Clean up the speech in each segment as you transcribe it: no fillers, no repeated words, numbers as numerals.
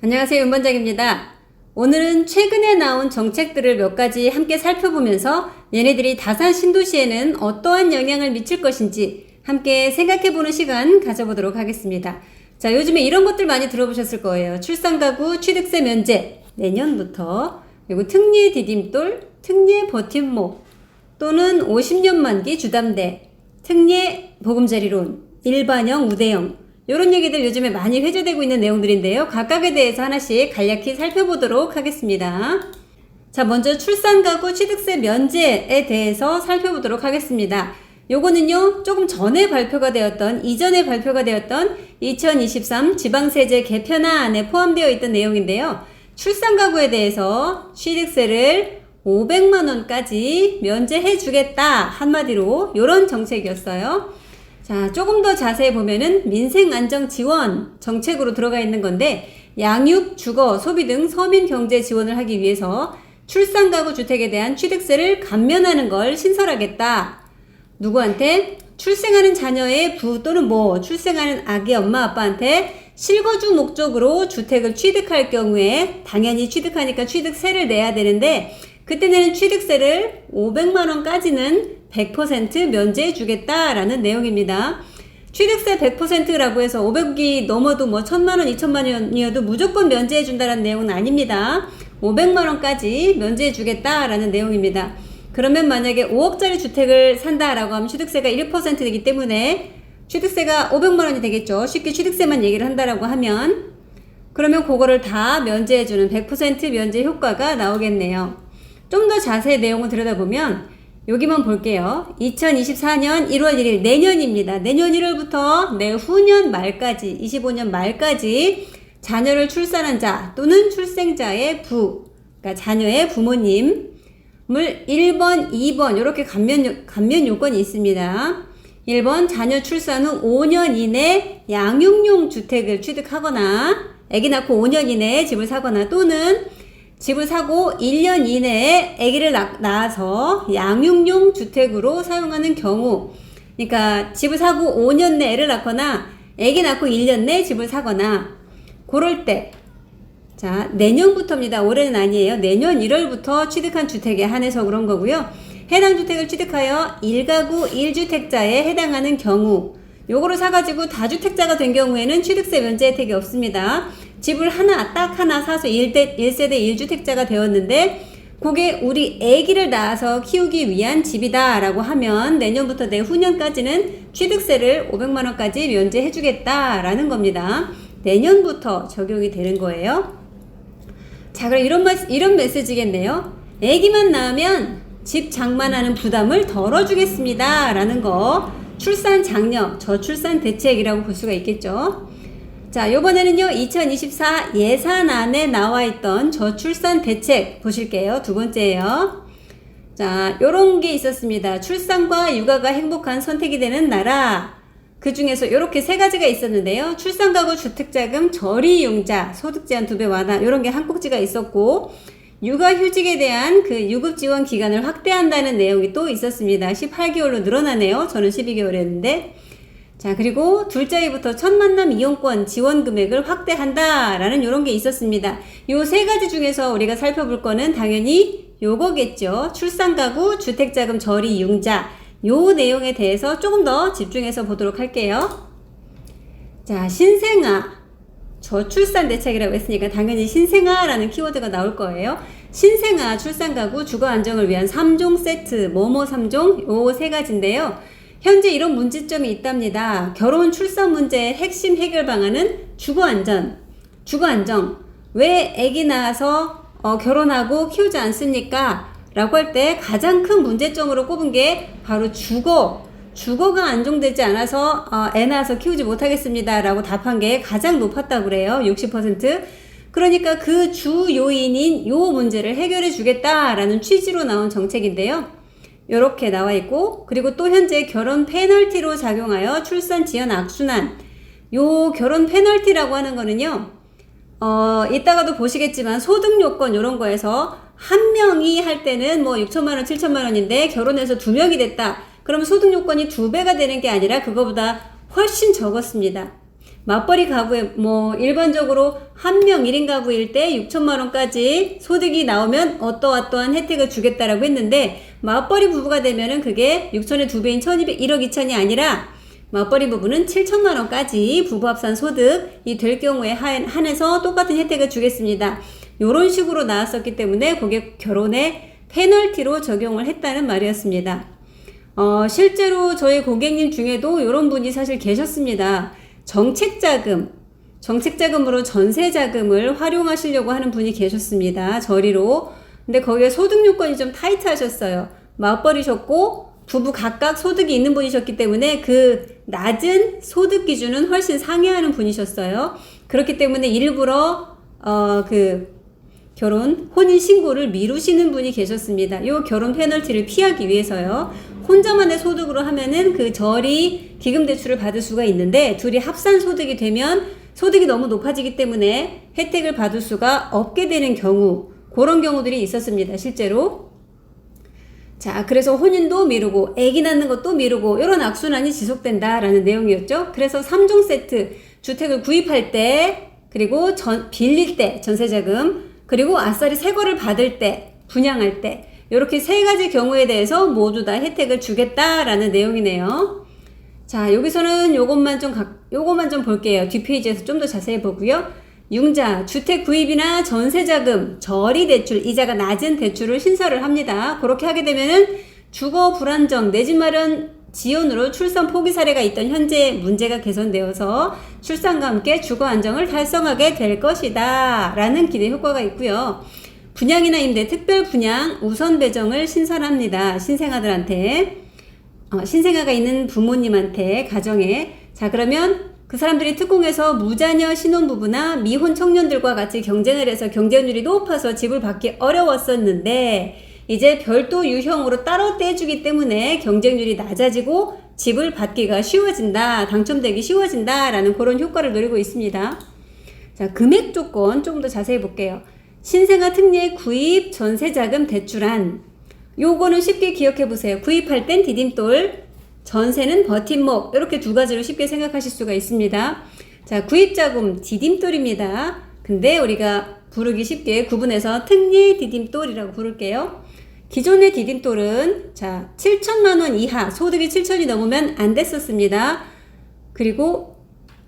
안녕하세요. 윤반장입니다. 오늘은 최근에 나온 정책들을 몇 가지 함께 살펴보면서 얘네들이 다산 신도시에는 어떠한 영향을 미칠 것인지 함께 생각해보는 시간 가져보도록 하겠습니다. 자, 요즘에 이런 것들 많이 들어보셨을 거예요. 출산가구 취득세 면제 내년부터, 그리고 특례 디딤돌, 특례 버팀목, 또는 50년 만기 주담대, 특례 보금자리론, 일반형, 우대형, 이런 얘기들 요즘에 많이 회자되고 있는 내용들인데요. 각각에 대해서 하나씩 간략히 살펴보도록 하겠습니다. 자, 먼저 출산가구 취득세 면제에 대해서 살펴보도록 하겠습니다. 요거는요, 조금 전에 발표가 되었던, 이전에 발표가 되었던 2023 지방세제 개편안에 포함되어 있던 내용인데요. 출산가구에 대해서 취득세를 500만원까지 면제해 주겠다, 한마디로 요런 정책이었어요. 자, 조금 더 자세히 보면은 민생안정지원 정책으로 들어가 있는 건데, 양육, 주거, 소비 등 서민 경제 지원을 하기 위해서 출산가구 주택에 대한 취득세를 감면하는 걸 신설하겠다. 누구한테? 출생하는 자녀의 부 또는 출생하는 아기 엄마 아빠한테 실거주 목적으로 주택을 취득할 경우에 당연히 취득하니까 취득세를 내야 되는데, 그때 내는 취득세를 500만원까지는 100% 면제해 주겠다라는 내용입니다. 취득세 100%라고 해서 500이 넘어도 1000만원, 2000만원이어도 무조건 면제해 준다라는 내용은 아닙니다. 500만원까지 면제해 주겠다라는 내용입니다. 그러면 만약에 5억짜리 주택을 산다라고 하면 취득세가 1%이기 때문에 취득세가 500만원이 되겠죠. 쉽게 취득세만 얘기를 한다라고 하면, 그러면 그거를 다 면제해주는 100% 면제 효과가 나오겠네요. 좀 더 자세히 내용을 들여다보면 여기만 볼게요. 2024년 1월 1일 내년입니다. 내년 1월부터 내후년 말까지, 25년 말까지 자녀를 출산한 자 또는 출생자의 부, 그러니까 자녀의 부모님을 1번, 2번 이렇게 감면 요건이 있습니다. 1번 자녀 출산 후 5년 이내 양육용 주택을 취득하거나, 아기 낳고 5년 이내에 집을 사거나, 또는 집을 사고 1년 이내에 아기를 낳아서 양육용 주택으로 사용하는 경우, 그러니까 집을 사고 5년 내에 애를 낳거나 아기 낳고 1년 내에 집을 사거나, 그럴 때, 자, 내년부터입니다. 올해는 아니에요. 내년 1월부터 취득한 주택에 한해서 그런 거고요. 해당 주택을 취득하여 1가구 1주택자에 해당하는 경우, 요거를 사가지고 다주택자가 된 경우에는 취득세 면제 혜택이 없습니다. 집을 딱 하나 사서 1세대 1주택자가 되었는데, 그게 우리 아기를 낳아서 키우기 위한 집이다 라고 하면 내년부터 내후년까지는 취득세를 500만원까지 면제해 주겠다라는 겁니다. 내년부터 적용이 되는 거예요. 자, 그럼 이런 메시지겠네요. 아기만 낳으면 집 장만하는 부담을 덜어주겠습니다 라는 거, 출산 장려, 저출산 대책이라고 볼 수가 있겠죠. 자, 요번에는요, 2024 예산안에 나와 있던 저출산 대책 보실게요. 두 번째예요. 자, 요런 게 있었습니다. 출산과 육아가 행복한 선택이 되는 나라. 그 중에서 요렇게 세 가지가 있었는데요. 출산가구 주택자금 저리융자, 소득 제한 2배 완화, 요런 게 한 꼭지가 있었고, 육아휴직에 대한 그 유급 지원 기간을 확대한다는 내용이 또 있었습니다. 18개월로 늘어나네요. 저는 12개월이었는데. 자, 그리고 둘째부터 첫 만남 이용권 지원 금액을 확대한다라는 요런 게 있었습니다. 요 세 가지 중에서 우리가 살펴볼 거는 당연히 요거겠죠. 출산가구 주택자금 저리융자, 요 내용에 대해서 조금 더 집중해서 보도록 할게요. 자, 신생아 저출산 대책이라고 했으니까 당연히 신생아라는 키워드가 나올 거예요. 신생아 출산가구 주거 안정을 위한 3종 세트, 3종, 요 세 가지인데요. 현재 이런 문제점이 있답니다. 결혼 출산 문제의 핵심 해결 방안은 주거 안정. 왜 아기 낳아서 결혼하고 키우지 않습니까? 라고 할 때 가장 큰 문제점으로 꼽은 게 바로 주거가 안정되지 않아서 애 낳아서 키우지 못하겠습니다 라고 답한 게 가장 높았다고 그래요. 60%. 그러니까 그 주 요인인 요 문제를 해결해 주겠다라는 취지로 나온 정책인데요. 요렇게 나와 있고, 그리고 또 현재 결혼 페널티로 작용하여 출산 지연 악순환, 요 결혼 페널티라고 하는 거는요, 이따가도 보시겠지만 소득 요건 요런 거에서 한 명이 할 때는 6천만원, 7천만원인데 결혼해서 2명이 됐다. 그러면 소득 요건이 2배가 되는 게 아니라 그거보다 훨씬 적었습니다. 맞벌이 가구에 뭐 일반적으로 한 명 1인 가구일 때 6천만 원까지 소득이 나오면 어떠한 혜택을 주겠다라고 했는데, 맞벌이 부부가 되면은 그게 6천의 2배인 1,200, 1억 2천이 아니라 맞벌이 부부는 7천만 원까지 부부 합산 소득이 될 경우에 한해서 똑같은 혜택을 주겠습니다. 요런 식으로 나왔었기 때문에 그게 결혼에 페널티로 적용을 했다는 말이었습니다. 실제로 저희 고객님 중에도 이런 분이 사실 계셨습니다. 정책자금으로 전세자금을 활용하시려고 하는 분이 계셨습니다. 저리로. 근데 거기에 소득 요건이 좀 타이트하셨어요. 맞벌이셨고 부부 각각 소득이 있는 분이셨기 때문에 그 낮은 소득 기준은 훨씬 상회하는 분이셨어요. 그렇기 때문에 일부러 혼인 신고를 미루시는 분이 계셨습니다. 요 결혼 페널티를 피하기 위해서요. 혼자만의 소득으로 하면은 그 저리 기금 대출을 받을 수가 있는데, 둘이 합산 소득이 되면 소득이 너무 높아지기 때문에 혜택을 받을 수가 없게 되는 경우, 그런 경우들이 있었습니다. 실제로. 자, 그래서 혼인도 미루고 아기 낳는 것도 미루고 이런 악순환이 지속된다라는 내용이었죠. 그래서 3종 세트, 주택을 구입할 때, 그리고 빌릴 때 전세자금, 그리고 아싸리 새 거를 받을 때, 분양할 때, 이렇게 세 가지 경우에 대해서 모두 다 혜택을 주겠다라는 내용이네요. 자, 여기서는 요것만 좀 볼게요. 뒷페이지에서 좀 더 자세히 보고요. 융자, 주택 구입이나 전세자금, 저리 대출, 이자가 낮은 대출을 신설을 합니다. 그렇게 하게 되면은 주거 불안정, 내 집 마련 지원으로 출산 포기 사례가 있던 현재 문제가 개선되어서 출산과 함께 주거 안정을 달성하게 될 것이다 라는 기대 효과가 있고요. 분양이나 임대, 특별 분양 우선 배정을 신설합니다. 신생아들한테, 신생아가 있는 부모님한테, 가정에. 자, 그러면 그 사람들이 특공해서 무자녀 신혼부부나 미혼 청년들과 같이 경쟁을 해서 경쟁률이 높아서 집을 받기 어려웠었는데, 이제 별도 유형으로 따로 떼주기 때문에 경쟁률이 낮아지고 집을 받기가 쉬워진다, 당첨되기 쉬워진다라는 그런 효과를 노리고 있습니다. 자, 금액 조건 좀 더 자세히 볼게요. 신생아 특례 구입 전세자금 대출안. 요거는 쉽게 기억해 보세요. 구입할 땐 디딤돌, 전세는 버팀목. 이렇게 두 가지로 쉽게 생각하실 수가 있습니다. 자, 구입자금 디딤돌입니다. 근데 우리가 부르기 쉽게 구분해서 특례 디딤돌이라고 부를게요. 기존의 디딤돌은 자 7천만 원 이하, 소득이 7천이 넘으면 안 됐었습니다. 그리고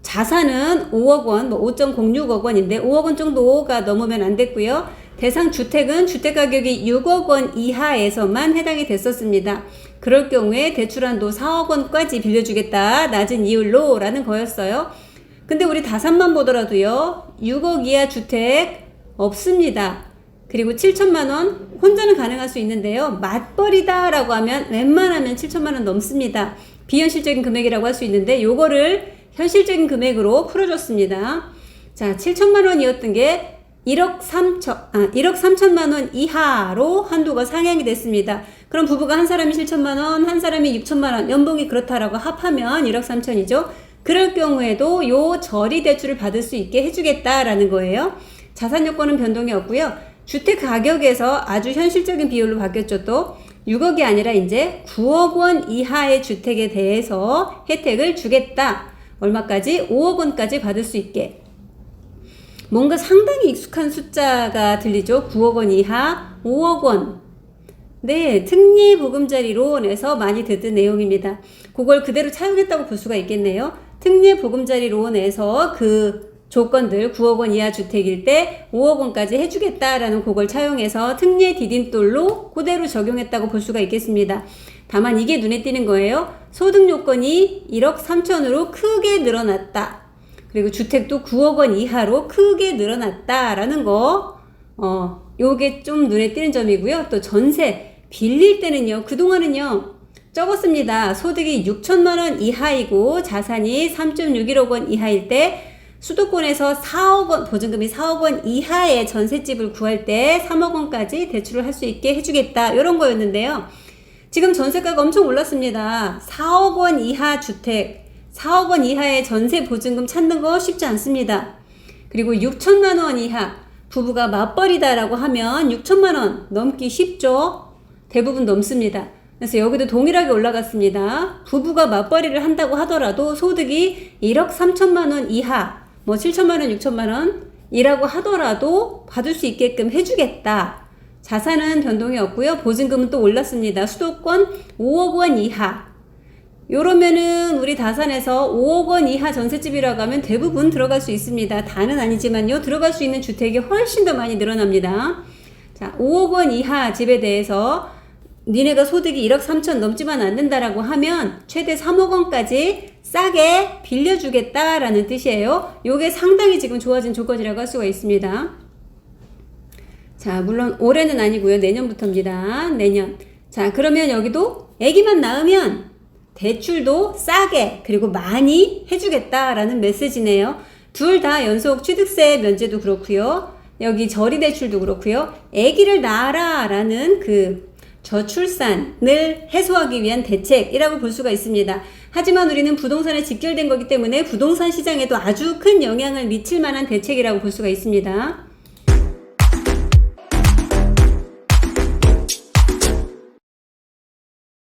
자산은 5억 원, 5.06억 원인데 5억 원 정도가 넘으면 안 됐고요. 대상 주택은 주택 가격이 6억 원 이하에서만 해당이 됐었습니다. 그럴 경우에 대출한도 4억 원까지 빌려주겠다, 낮은 이율로 라는 거였어요. 근데 우리 다산만 보더라도요, 6억 이하 주택 없습니다. 그리고 7천만 원 혼자는 가능할 수 있는데요, 맞벌이다 라고 하면 웬만하면 7천만 원 넘습니다. 비현실적인 금액이라고 할 수 있는데 요거를 현실적인 금액으로 풀어줬습니다. 자, 7천만 원이었던 게 1억 3천만 원 이하로 한도가 상향이 됐습니다. 그럼 부부가 한 사람이 7천만 원, 한 사람이 6천만 원, 연봉이 그렇다라고 합하면 1억 3천이죠. 그럴 경우에도 요 저리 대출을 받을 수 있게 해주겠다라는 거예요. 자산 요건은 변동이 없고요. 주택 가격에서 아주 현실적인 비율로 바뀌었죠. 또 6억이 아니라 이제 9억 원 이하의 주택에 대해서 혜택을 주겠다. 얼마까지? 5억 원까지 받을 수 있게. 뭔가 상당히 익숙한 숫자가 들리죠. 9억 원 이하, 5억 원. 네, 특례 보금자리론에서 많이 듣던 내용입니다. 그걸 그대로 차용했다고 볼 수가 있겠네요. 특례 보금자리론에서 그 조건들 9억 원 이하 주택일 때 5억 원까지 해주겠다라는 그걸 차용해서 특례 디딤돌로 그대로 적용했다고 볼 수가 있겠습니다. 다만 이게 눈에 띄는 거예요. 소득 요건이 1억 3천으로 크게 늘어났다. 그리고 주택도 9억 원 이하로 크게 늘어났다라는 거, 요게 좀 눈에 띄는 점이고요. 또 전세 빌릴 때는요, 그동안은요 적었습니다. 소득이 6천만 원 이하이고 자산이 3.61억 원 이하일 때 수도권에서 4억 원, 보증금이 4억 원 이하의 전셋집을 구할 때 3억 원까지 대출을 할 수 있게 해주겠다, 이런 거였는데요. 지금 전세가가 엄청 올랐습니다. 4억 원 이하 주택, 4억 원 이하의 전세 보증금 찾는 거 쉽지 않습니다. 그리고 6천만 원 이하, 부부가 맞벌이다라고 하면 6천만 원 넘기 쉽죠? 대부분 넘습니다. 그래서 여기도 동일하게 올라갔습니다. 부부가 맞벌이를 한다고 하더라도 소득이 1억 3천만 원 이하, 뭐 7천만 원, 6천만 원이라고 하더라도 받을 수 있게끔 해주겠다. 자산은 변동이 없고요. 보증금은 또 올랐습니다. 수도권 5억 원 이하. 요러면은 우리 다산에서 5억 원 이하 전셋집이라고 하면 대부분 들어갈 수 있습니다. 다는 아니지만요. 들어갈 수 있는 주택이 훨씬 더 많이 늘어납니다. 자, 5억 원 이하 집에 대해서 니네가 소득이 1억 3천 넘지만 않는다라고 하면 최대 3억 원까지 싸게 빌려주겠다라는 뜻이에요. 요게 상당히 지금 좋아진 조건이라고 할 수가 있습니다. 자, 물론 올해는 아니고요. 내년부터입니다. 내년. 자, 그러면 여기도 아기만 낳으면 대출도 싸게 그리고 많이 해주겠다라는 메시지네요. 둘 다 연속 취득세 면제도 그렇고요. 여기 저리대출도 그렇고요. 아기를 낳아라 라는 그 저출산을 해소하기 위한 대책이라고 볼 수가 있습니다. 하지만 우리는 부동산에 직결된 거기 때문에 부동산 시장에도 아주 큰 영향을 미칠 만한 대책이라고 볼 수가 있습니다.